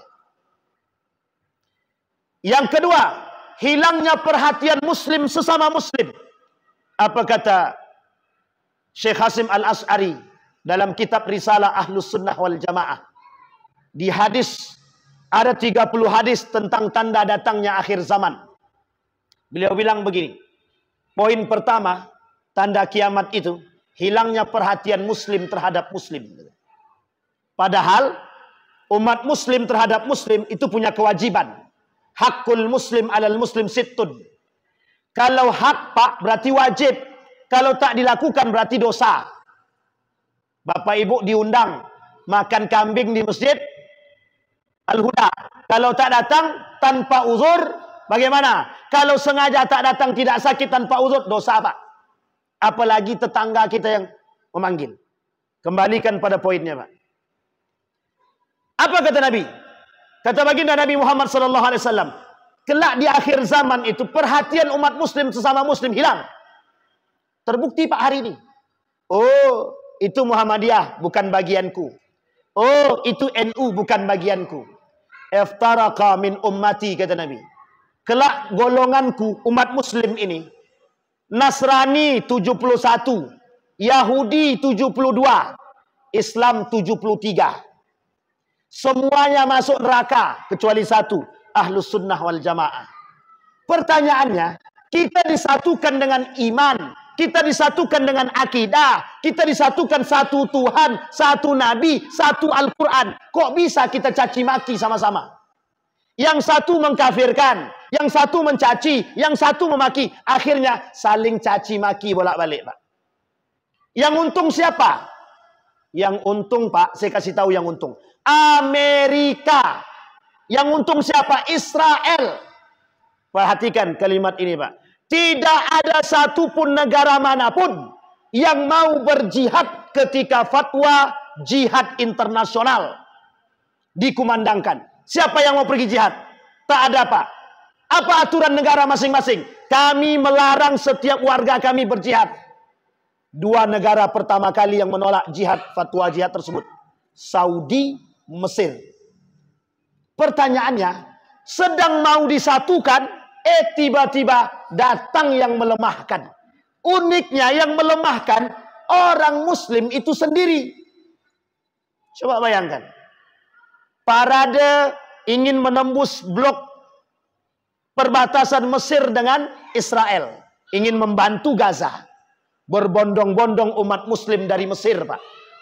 Yang kedua, hilangnya perhatian muslim sesama muslim. Apa kata Syekh Hasim Al-Asy'ari dalam kitab Risalah Ahlus Sunnah wal Jamaah? Di hadis, ada 30 hadis tentang tanda datangnya akhir zaman. Beliau bilang begini. Poin pertama, tanda kiamat itu hilangnya perhatian muslim terhadap muslim. Padahal umat muslim terhadap muslim itu punya kewajiban. Hakul muslim alal muslim sittun. Kalau hak, Pak, berarti wajib. Kalau tak dilakukan berarti dosa. Bapak Ibu diundang makan kambing di masjid Al-Huda. Kalau tak datang tanpa uzur, bagaimana? Kalau sengaja tak datang tidak sakit tanpa uzur, dosa, Pak. Apalagi tetangga kita yang memanggil. Kembalikan pada poinnya, Pak. Apa kata Nabi? Kata baginda Nabi Muhammad SAW, kelak di akhir zaman itu perhatian umat muslim sesama muslim hilang. Terbukti, Pak, hari ini. Oh, itu Muhammadiyah bukan bagianku. Oh, itu NU bukan bagianku. Iftaraka min ummati, kata Nabi. Kelak golonganku umat muslim ini, Nasrani 71, Yahudi 72, Islam 73. Semuanya masuk neraka kecuali satu, Ahlus Sunnah wal Jamaah. Pertanyaannya, kita disatukan dengan iman, kita disatukan dengan akidah, kita disatukan satu Tuhan, satu Nabi, satu Al-Quran. Kok bisa kita caci maki sama-sama? Yang satu mengkafirkan, yang satu mencaci, yang satu memaki. Akhirnya saling caci maki bolak-balik, Pak. Yang untung siapa? Yang untung, Pak, saya kasih tahu yang untung. Amerika. Yang untung siapa? Israel. Perhatikan kalimat ini, Pak. Tidak ada satupun negara manapun yang mau berjihad ketika fatwa jihad internasional dikumandangkan. Siapa yang mau pergi jihad? Tak ada, Pak. Apa aturan negara masing-masing? Kami melarang setiap warga kami berjihad. Dua negara pertama kali yang menolak jihad, fatwa jihad tersebut, Saudi, Mesir. Pertanyaannya, sedang mau disatukan, tiba-tiba datang yang melemahkan. Uniknya yang melemahkan orang muslim itu sendiri. Coba bayangkan. Parade ingin menembus blok perbatasan Mesir dengan Israel. Ingin membantu Gaza. Berbondong-bondong umat muslim dari Mesir, Pak.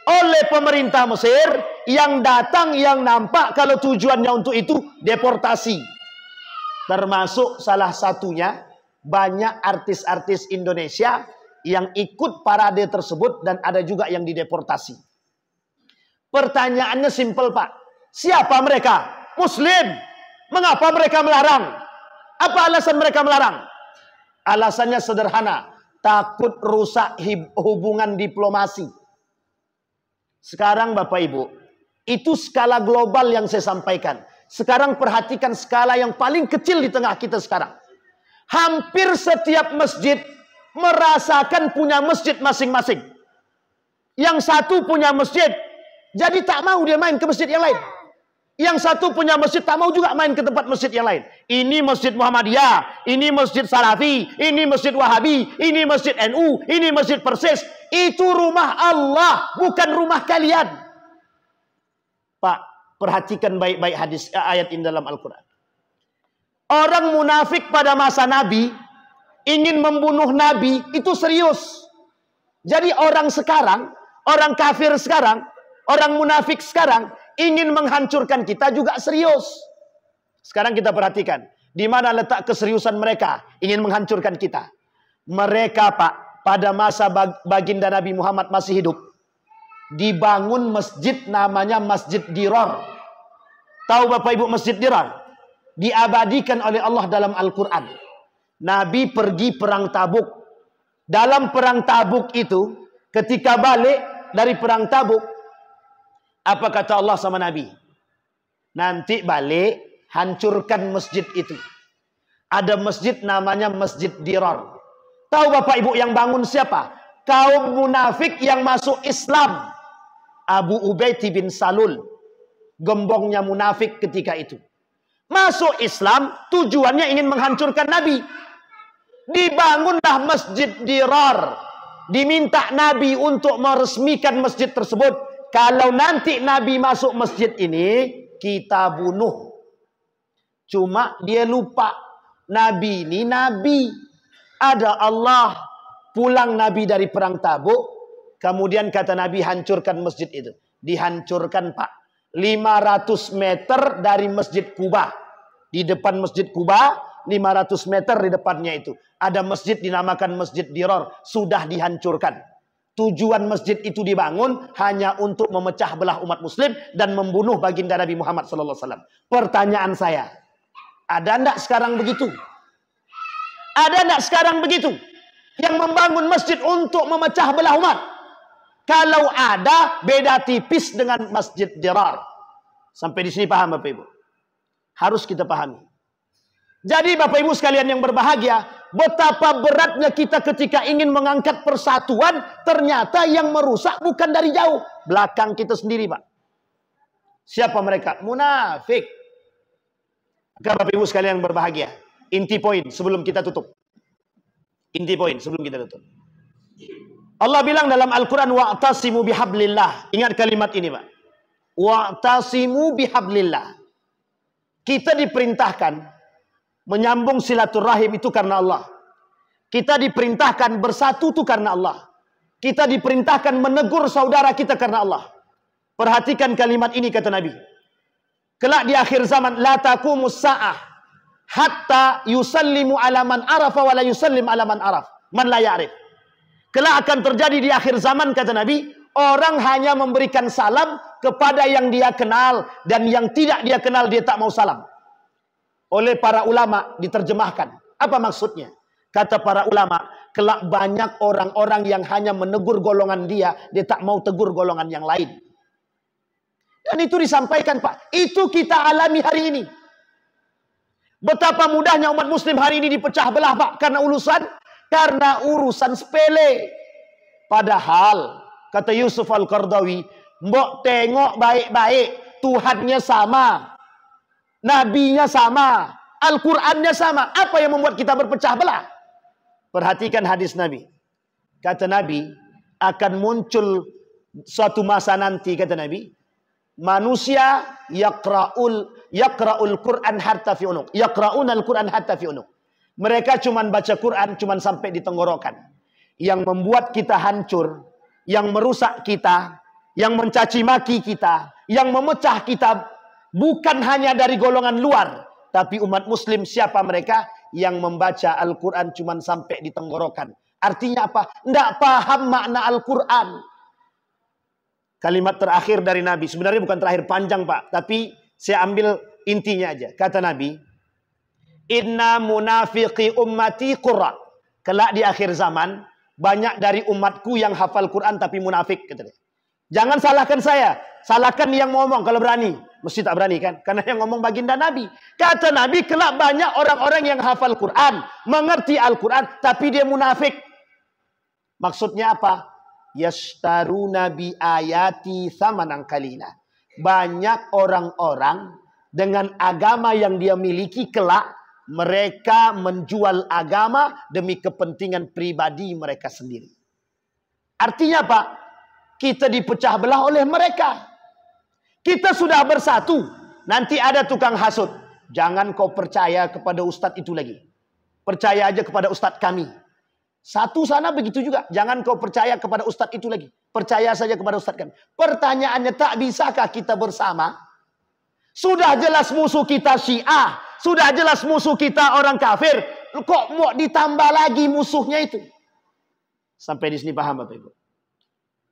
Oleh pemerintah Mesir, yang datang, yang nampak kalau tujuannya untuk itu, deportasi. Termasuk salah satunya, banyak artis-artis Indonesia yang ikut parade tersebut dan ada juga yang dideportasi. Pertanyaannya simpel, Pak. Siapa mereka? Muslim. Mengapa mereka melarang? Apa alasan mereka melarang? Alasannya sederhana. Takut rusak hubungan diplomasi. Sekarang Bapak Ibu, itu skala global yang saya sampaikan. Sekarang perhatikan skala yang paling kecil di tengah kita sekarang. Hampir setiap masjid merasakan punya masjid masing-masing. Yang satu punya masjid, jadi tak mau dia main ke masjid yang lain. Yang satu punya masjid tak mau juga main ke tempat masjid yang lain. Ini masjid Muhammadiyah, ini masjid Salafi, ini masjid Wahabi, ini masjid NU, ini masjid Persis. Itu rumah Allah, bukan rumah kalian. Pak, perhatikan baik-baik hadis ayat ini dalam Al-Quran. Orang munafik pada masa Nabi ingin membunuh Nabi itu serius. Jadi orang sekarang, orang kafir sekarang, orang munafik sekarang ingin menghancurkan kita juga serius. Sekarang kita perhatikan, di mana letak keseriusan mereka ingin menghancurkan kita. Mereka, Pak, pada masa baginda Nabi Muhammad masih hidup, dibangun masjid namanya Masjid Dirar. Tahu Bapak Ibu Masjid Dirar? Diabadikan oleh Allah dalam Al-Quran. Nabi pergi perang Tabuk. Dalam perang Tabuk itu, ketika balik dari perang Tabuk, apa kata Allah sama Nabi? Nanti balik, hancurkan masjid itu. Ada masjid namanya Masjid Dirar. Tahu Bapak Ibu yang bangun siapa? Kaum munafik yang masuk Islam. Abu Ubaid bin Salul. Gembongnya munafik ketika itu. Masuk Islam, tujuannya ingin menghancurkan Nabi. Dibangunlah Masjid Dirar. Diminta Nabi untuk meresmikan masjid tersebut. Kalau nanti Nabi masuk masjid ini, kita bunuh. Cuma dia lupa. Nabi ini Nabi. Ada Allah. Pulang Nabi dari perang Tabuk. Kemudian kata Nabi, hancurkan masjid itu. Dihancurkan, Pak. 500 meter dari Masjid Kuba. Di depan Masjid Kuba, 500 meter di depannya itu. Ada masjid dinamakan Masjid Dirar. Sudah dihancurkan. Tujuan masjid itu dibangun hanya untuk memecah belah umat muslim dan membunuh baginda Nabi Muhammad SAW. Pertanyaan saya, ada enggak sekarang begitu? Ada enggak sekarang begitu? Yang membangun masjid untuk memecah belah umat? Kalau ada, beda tipis dengan Masjid Dirar. Sampai di sini paham Bapak Ibu? Harus kita pahami. Jadi Bapak Ibu sekalian yang berbahagia, betapa beratnya kita ketika ingin mengangkat persatuan, ternyata yang merusak bukan dari jauh, belakang kita sendiri, Pak. Siapa mereka? Munafik. Maka Bapak Ibu sekalian yang berbahagia, inti poin sebelum kita tutup. Inti poin sebelum kita tutup. Allah bilang dalam Al-Quran, wa'tasimu bihablillah. Ingat kalimat ini, Pak. Wa'tasimu bihablillah. Kita diperintahkan menyambung silaturahim itu karena Allah. Kita diperintahkan bersatu itu karena Allah. Kita diperintahkan menegur saudara kita karena Allah. Perhatikan kalimat ini kata Nabi. Kelak di akhir zaman, la taqumus sa'ah hatta yusallimu ala man arafa wa la yusallim ala man araf. Man la ya'rif. Kelak akan terjadi di akhir zaman kata Nabi, orang hanya memberikan salam kepada yang dia kenal dan yang tidak dia kenal dia tak mau salam. Oleh para ulama diterjemahkan. Apa maksudnya? Kata para ulama, kelak banyak orang-orang yang hanya menegur golongan dia tak mau tegur golongan yang lain. Dan itu disampaikan, Pak. Itu kita alami hari ini. Betapa mudahnya umat muslim hari ini dipecah belah, Pak, karena urusan sepele. Padahal kata Yusuf Al-Qardawi, mbok tengok baik-baik, Tuhannya sama, nabinya sama, Al-Qur'annya sama. Apa yang membuat kita berpecah belah? Perhatikan hadis Nabi. Kata Nabi, akan muncul suatu masa nanti kata Nabi, manusia yaqra'ul Qur'an hatta fi unuq. Yaqra'unal Qur'an hatta fi unuq. Mereka cuman baca Quran cuman sampai di tenggorokan. Yang membuat kita hancur, yang merusak kita, yang mencaci maki kita, yang memecah kita bukan hanya dari golongan luar, tapi umat muslim. Siapa mereka? Yang membaca Al-Quran cuman sampai di tenggorokan. Artinya apa? Tidak paham makna Al-Quran. Kalimat terakhir dari Nabi, sebenarnya bukan terakhir, panjang Pak, tapi saya ambil intinya aja. Kata Nabi, inna munafiqi ummati qurra. Kelak di akhir zaman, banyak dari umatku yang hafal Quran tapi munafik. Kata dia. Jangan salahkan saya, salahkan yang ngomong kalau berani. Mesti tak berani kan? Karena yang ngomong baginda Nabi. Kata Nabi, kelak banyak orang-orang yang hafal Quran, mengerti Al-Quran, tapi dia munafik. Maksudnya apa? Yashtaruna bi ayati thamanan qalila. Banyak orang-orang dengan agama yang dia miliki kelak, mereka menjual agama demi kepentingan pribadi mereka sendiri. Artinya apa? Kita dipecah belah oleh mereka. Kita sudah bersatu. Nanti ada tukang hasut. Jangan kau percaya kepada ustadz itu lagi. Percaya aja kepada ustadz kami. Satu sana begitu juga. Jangan kau percaya kepada ustadz itu lagi. Percaya saja kepada ustadz kami. Pertanyaannya, tak bisakah kita bersama? Sudah jelas musuh kita Syiah. Sudah jelas musuh kita orang kafir. Kok mau ditambah lagi musuhnya itu? Sampai di sini paham Bapak Ibu?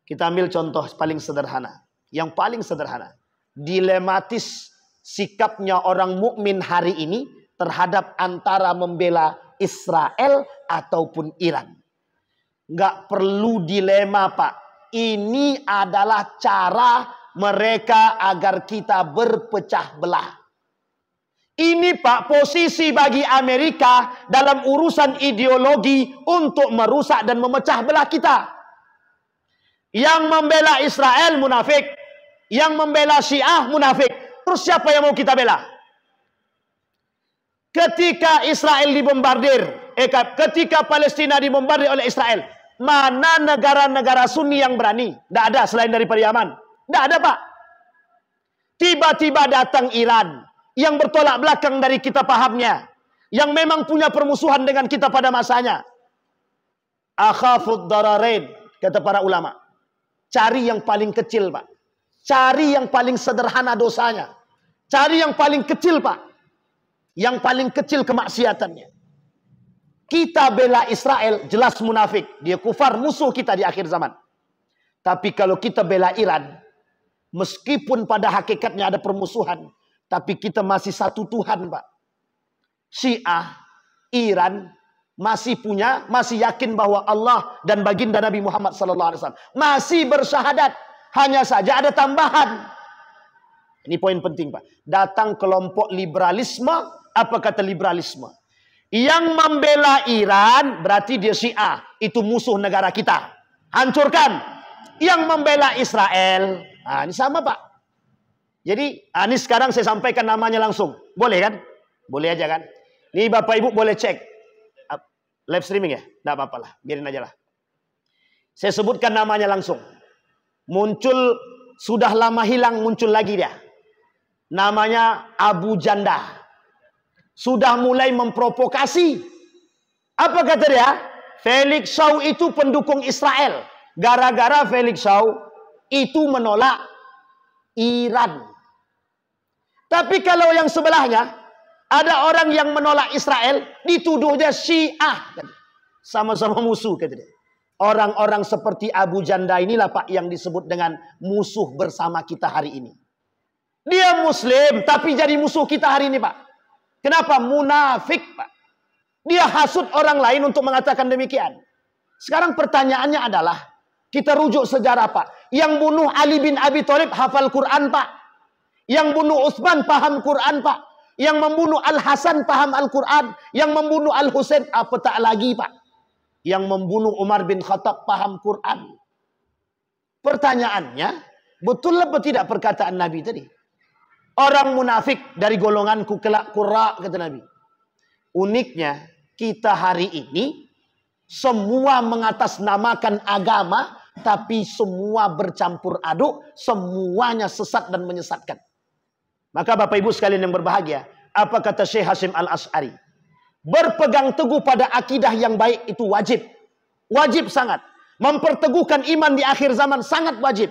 Kita ambil contoh paling sederhana. Yang paling sederhana. Dilematis sikapnya orang mukmin hari ini terhadap antara membela Israel ataupun Iran. Nggak perlu dilema Pak. Ini adalah cara mereka agar kita berpecah belah. Ini Pak posisi bagi Amerika dalam urusan ideologi untuk merusak dan memecah belah kita. Yang membela Israel munafik. Yang membela Syiah munafik. Terus siapa yang mau kita bela? Ketika Israel dibombardir, ketika Palestina dibombardir oleh Israel, mana negara-negara Sunni yang berani? Tidak ada selain daripada Yaman. Tidak ada Pak. Tiba-tiba datang Iran yang bertolak belakang dari kita pahamnya, yang memang punya permusuhan dengan kita pada masanya. Akhafud dararain, kata para ulama. Cari yang paling kecil Pak. Cari yang paling sederhana dosanya. Cari yang paling kecil Pak. Yang paling kecil kemaksiatannya. Kita bela Israel, jelas munafik. Dia kufar, musuh kita di akhir zaman. Tapi kalau kita bela Iran, meskipun pada hakikatnya ada permusuhan, tapi kita masih satu Tuhan Pak. Syiah, Iran, masih yakin bahwa Allah dan baginda Nabi Muhammad SAW. Masih bersyahadat. Hanya saja ada tambahan. Ini poin penting Pak. Datang kelompok liberalisme. Apa kata liberalisme? Yang membela Iran berarti dia Syiah. Itu musuh negara kita. Hancurkan. Yang membela Israel. Nah, ini sama Pak. Jadi ini sekarang saya sampaikan namanya langsung. Boleh kan? Boleh aja kan? Ini Bapak Ibu boleh cek. Live streaming ya? Tidak apa-apa lah. Biarin aja lah. Saya sebutkan namanya langsung. Muncul, sudah lama hilang, muncul lagi dia. Namanya Abu Janda. Sudah mulai memprovokasi. Apa kata dia? Felix Shaw itu pendukung Israel. Gara-gara Felix Shaw itu menolak Iran. Tapi kalau yang sebelahnya, ada orang yang menolak Israel, dituduhnya Syiah. Sama-sama musuh kata dia. Orang-orang seperti Abu Janda inilah Pak yang disebut dengan musuh bersama kita hari ini. Dia Muslim tapi jadi musuh kita hari ini Pak. Kenapa? Munafik Pak. Dia hasut orang lain untuk mengatakan demikian. Sekarang pertanyaannya adalah, kita rujuk sejarah Pak. Yang bunuh Ali bin Abi Thalib hafal Quran Pak. Yang bunuh Utsman paham Quran Pak. Yang membunuh Al-Hasan paham Al-Quran. Yang membunuh Al-Husain apa tak lagi Pak. Yang membunuh Umar bin Khattab paham Quran. Pertanyaannya, betul apa tidak perkataan Nabi tadi? Orang munafik dari golonganku kelak qurra, kata Nabi. Uniknya, kita hari ini semua mengatasnamakan agama, tapi semua bercampur aduk, semuanya sesat dan menyesatkan. Maka Bapak Ibu sekalian yang berbahagia, apa kata Syekh Hashim Al-Asy'ari? Berpegang teguh pada akidah yang baik itu wajib. Wajib sangat. Memperteguhkan iman di akhir zaman sangat wajib.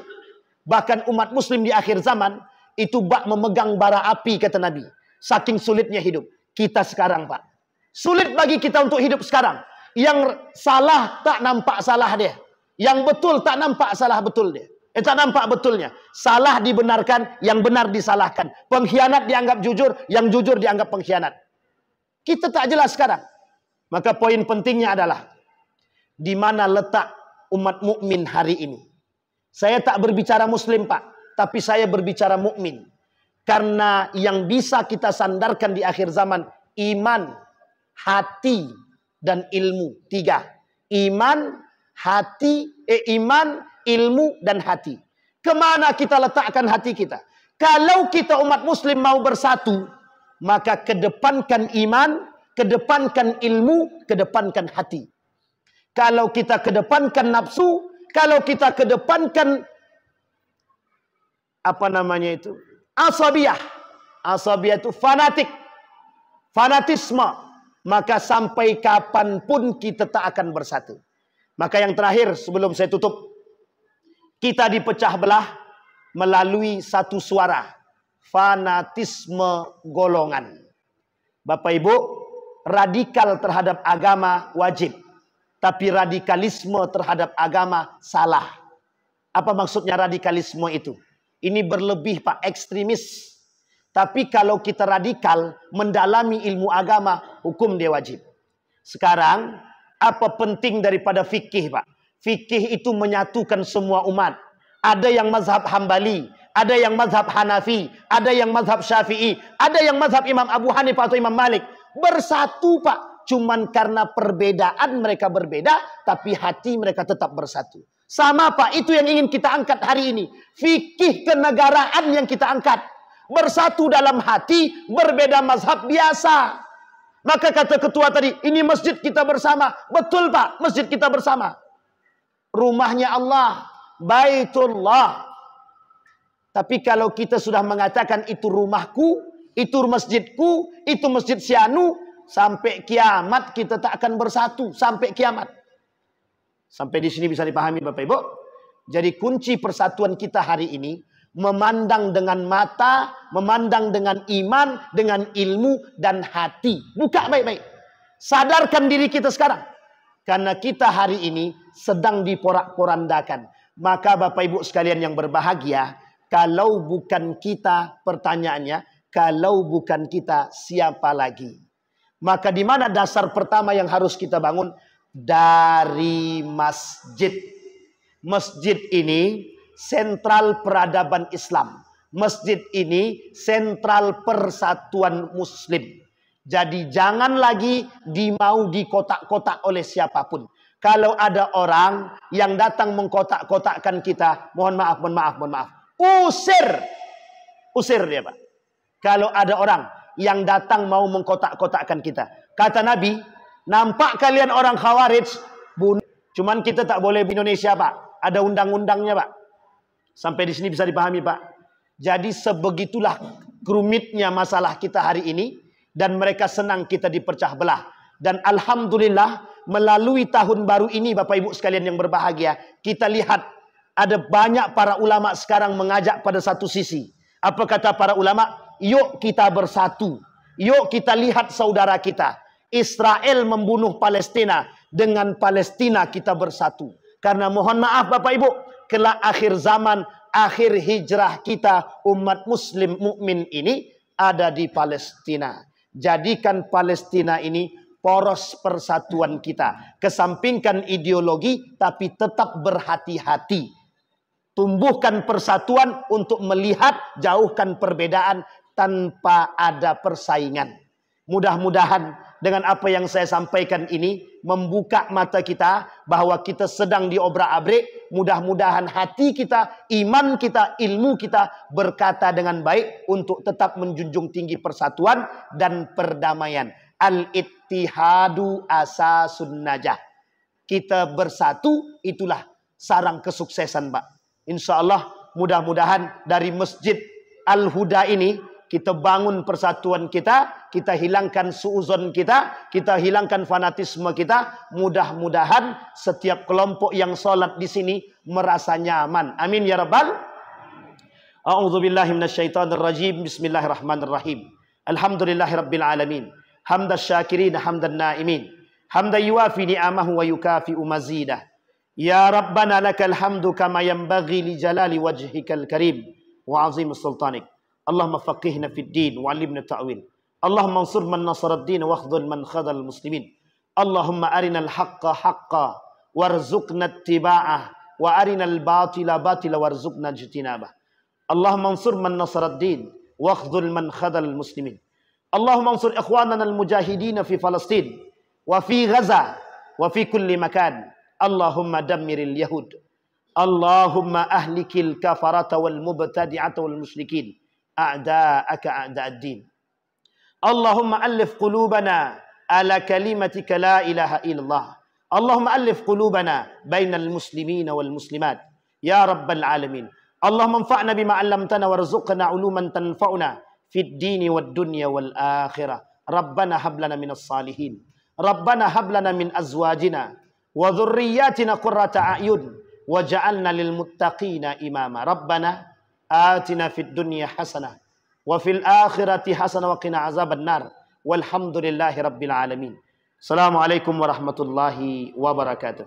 Bahkan umat muslim di akhir zaman itu bak memegang bara api kata Nabi. Saking sulitnya hidup. Kita sekarang Pak. Sulit bagi kita untuk hidup sekarang. Yang salah tak nampak salah dia. Yang betul tak nampak salah betul dia. Tak nampak betulnya. Salah dibenarkan, yang benar disalahkan. Pengkhianat dianggap jujur, yang jujur dianggap pengkhianat. Kita tak jelas sekarang. Maka poin pentingnya adalah di mana letak umat mukmin hari ini. Saya tak berbicara muslim Pak, tapi saya berbicara mukmin. Karena yang bisa kita sandarkan di akhir zaman iman, hati dan ilmu. 3. Iman, hati, iman, ilmu dan hati. Kemana kita letakkan hati kita? Kalau kita umat muslim mau bersatu, maka kedepankan iman, kedepankan ilmu, kedepankan hati. Kalau kita kedepankan nafsu, kalau kita kedepankan apa namanya itu? Asabiyah. Asabiyah itu fanatik. Fanatisme. Maka sampai kapanpun kita tak akan bersatu. Maka yang terakhir sebelum saya tutup. Kita dipecah belah melalui satu suara. Fanatisme golongan. Bapak Ibu, radikal terhadap agama wajib. Tapi radikalisme terhadap agama salah. Apa maksudnya radikalisme itu? Ini berlebih Pak, ekstremis. Tapi kalau kita radikal, mendalami ilmu agama, hukum dia wajib. Sekarang, apa penting daripada fikih Pak? Fikih itu menyatukan semua umat. Ada yang mazhab Hambali, ada yang mazhab Hanafi, ada yang mazhab Syafi'i, ada yang mazhab Imam Abu Hanifah atau Imam Malik. Bersatu Pak. Cuman karena perbedaan mereka berbeda, tapi hati mereka tetap bersatu. Sama Pak, itu yang ingin kita angkat hari ini. Fikih kenegaraan yang kita angkat. Bersatu dalam hati, berbeda mazhab biasa. Maka kata ketua tadi, ini masjid kita bersama. Betul Pak, masjid kita bersama. Rumahnya Allah, Baitullah. Tapi kalau kita sudah mengatakan itu rumahku, itu masjidku, itu masjid Sianu, sampai kiamat kita tak akan bersatu. Sampai kiamat. Sampai di sini bisa dipahami Bapak Ibu. Jadi kunci persatuan kita hari ini, memandang dengan mata, memandang dengan iman, dengan ilmu dan hati. Buka baik-baik. Sadarkan diri kita sekarang. Karena kita hari ini sedang diporak-porandakan. Maka Bapak Ibu sekalian yang berbahagia, kalau bukan kita, pertanyaannya, kalau bukan kita, siapa lagi? Maka di mana dasar pertama yang harus kita bangun? Dari masjid. Masjid ini sentral peradaban Islam. Masjid ini sentral persatuan Muslim. Jadi jangan lagi dimau di kotak-kotak oleh siapapun. Kalau ada orang yang datang mengkotak-kotakkan kita, mohon maaf, mohon maaf, mohon maaf. Usir. Usir dia Pak. Kalau ada orang yang datang mau mengkotak-kotakkan kita. Kata Nabi, nampak kalian orang Khawarij, bunuh. Cuman kita tak boleh di Indonesia Pak. Ada undang-undangnya Pak. Sampai di sini bisa dipahami Pak. Jadi sebegitulah kerumitnya masalah kita hari ini. Dan mereka senang kita dipecah belah. Dan Alhamdulillah melalui tahun baru ini Bapak Ibu sekalian yang berbahagia. Kita lihat ada banyak para ulama sekarang mengajak pada satu sisi. Apa kata para ulama? Yuk kita bersatu. Yuk kita lihat saudara kita. Israel membunuh Palestina. Dengan Palestina kita bersatu. Karena mohon maaf Bapak Ibu. Kelak akhir zaman, akhir hijrah kita umat muslim mukmin ini ada di Palestina. Jadikan Palestina ini poros persatuan kita. Kesampingkan ideologi tapi tetap berhati-hati. Tumbuhkan persatuan untuk melihat, jauhkan perbedaan tanpa ada persaingan. Mudah-mudahan dengan apa yang saya sampaikan ini membuka mata kita bahwa kita sedang diobrak-abrik. Mudah-mudahan hati kita, iman kita, ilmu kita berkata dengan baik untuk tetap menjunjung tinggi persatuan dan perdamaian. Al-ittihadu asasun najah. Kita bersatu, itulah sarang kesuksesan Pak. Insya Allah mudah-mudahan dari Masjid Al-Huda ini kita bangun persatuan kita, kita hilangkan suuzon kita, kita hilangkan fanatisme kita. Mudah-mudahan setiap kelompok yang sholat di sini merasa nyaman. Amin ya rabbal. A'udzubillahi minasyaitonirrajim. Bismillahirrahmanirrahim. Alhamdulillahirabbil alamin. Hamdas syakirin hamdan naimin. Hamdan yuafi ni'amahu wa yukafi'u mazidah. Ya Rabbana lakal hamdu kama yanbaghi li jalali wajhikal karim wa azim sultanik. Allahumma faqihna fid din wa 'allimna ta'wil. Allahumma ansur man nasara ad-din wa akhdhul man khadhal muslimin. Allahumma arinal haqqa haqqa warzuqna ittiba'ah wa arinal batila batila warzuqna ijtinabah. Allahumma ansur man nasara ad-din wa akhdhul man khadhal muslimin. Allahumma ansur ikhwanana al-mujahidin fi Palestin wa fi Gaza wa fi kulli makan. Allahumma dammiril yahud. Allahumma ahlikil kafarata wal mubtadi'ata wal musyrikin. A'da'aka a'da'ad din. Allahumma alif qulubana ala kalimatika la ilaha illallah. Allahumma alif qulubana bainal muslimina wal muslimat. Ya Rabbal alamin. Allahumma anfa'na bima 'allamtana warzuqna 'uluman tanfa'una fid dini wad dunya wal akhirah. Rabbana hab lana minas salihin. Rabbana hab lana min azwajina wa dhurriyyatina qurrata a'yun waj'alna lil muttaqina imama. Rabbana atina fid dunya hasanah wa fil akhirati hasanah wa qina azaban nar. Walhamdulillahi rabbil alamin. Assalamualaikum warahmatullahi wabarakatuh.